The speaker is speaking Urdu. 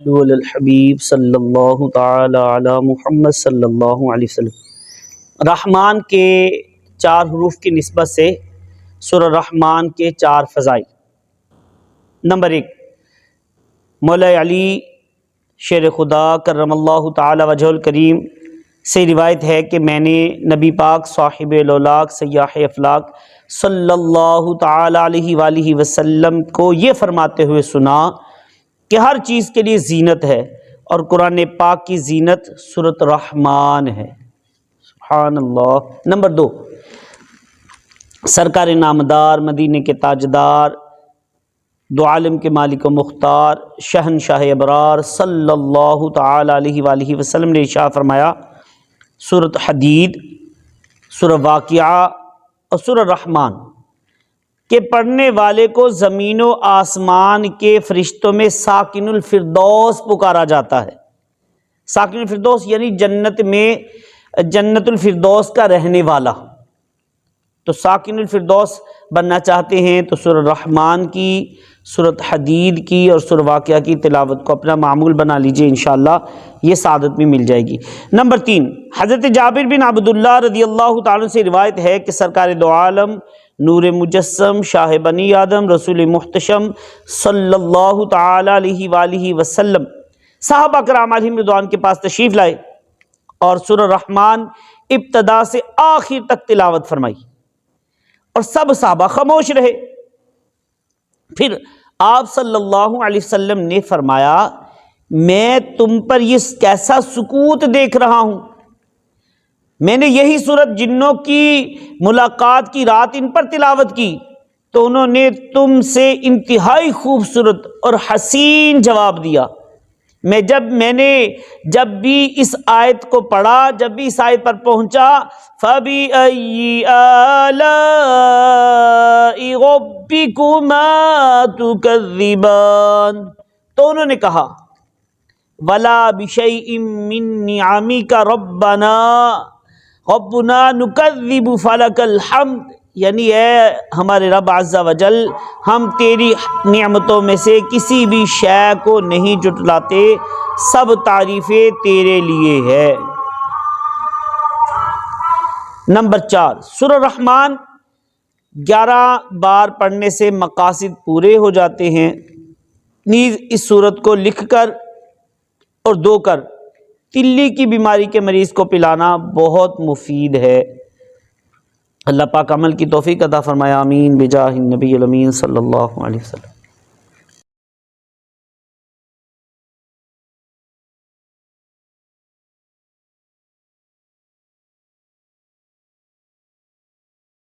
الحبیب صلی اللہ تعالی علی محمد صلی اللہ علیہ وسلم۔ رحمان کے 4 حروف کی نسبت سے سورہ رحمان کے 4 فضائل۔ نمبر 1، مولا علی شیر خدا کرم اللہ تعالی وجہ الکریم سے روایت ہے کہ میں نے نبی پاک صاحب الاولاق سیاح افلاق صلی اللہ تعالی علیہ وآلہ وسلم کو یہ فرماتے ہوئے سنا کہ ہر چیز کے لیے زینت ہے، اور قرآن پاک کی زینت سورۃ رحمان ہے۔ سبحان اللہ۔ نمبر 2، سرکار نامدار، مدینے کے تاجدار، دو عالم کے مالک و مختار، شہنشاہ ابرار صلی اللہ تعالی علیہ وآلہ وسلم نے ارشاد فرمایا، سورۃ حدید، سورہ واقعہ اور سورہ رحمان کہ پڑھنے والے کو زمین و آسمان کے فرشتوں میں ساکن الفردوس پکارا جاتا ہے۔ ساکن الفردوس یعنی جنت میں جنت الفردوس کا رہنے والا۔ تو ساکن الفردوس بننا چاہتے ہیں تو سورہ رحمان کی، سورۃ حدید کی اور سورہ واقعہ کی تلاوت کو اپنا معمول بنا لیجئے، انشاءاللہ یہ سعادت بھی مل جائے گی۔ نمبر 3، حضرت جابر بن عبداللہ رضی اللہ تعالیٰ سے روایت ہے کہ سرکار دو عالم، نور مجسم، شاہ بنی آدم، رسول محتشم صلی اللہ تعالی علیہ وآلہ وسلم صحابہ کرام علیہم رضوان کے پاس تشریف لائے اور سورہ رحمان ابتدا سے آخر تک تلاوت فرمائی، اور سب صحابہ خاموش رہے۔ پھر آپ صلی اللہ علیہ وسلم نے فرمایا، میں تم پر یہ کیسا سکوت دیکھ رہا ہوں، میں نے یہی سورت جنوں کی ملاقات کی رات ان پر تلاوت کی تو انہوں نے تم سے انتہائی خوبصورت اور حسین جواب دیا۔ میں نے جب بھی اس آیت کو پڑھا، جب بھی اس آیت پر پہنچا، فَبِأَيِّ آلَاءِ رَبِّكُمَا تُكَذِّبَانِ، تو انہوں نے کہا، وَلَا بِشَيْءٍ مِّن نِّعَمِكَ رَبَّنَا نُكَذِّبُ فَلَكَ الْحَمْدُ، یعنی اے ہمارے رب عز و جل، ہم تیری نعمتوں میں سے کسی بھی شے کو نہیں جھٹلاتے، سب تعریفیں تیرے لیے ہے۔ نمبر 4، سورہ رحمان 11 بار پڑھنے سے مقاصد پورے ہو جاتے ہیں۔ نیز اس سورت کو لکھ کر اور دھو کر تلی کی بیماری کے مریض کو پلانا بہت مفید ہے۔ اللہ پاک عمل کی توفیق عطا فرمائے، آمین، بجاہ النبی الامین صلی اللہ علیہ وسلم۔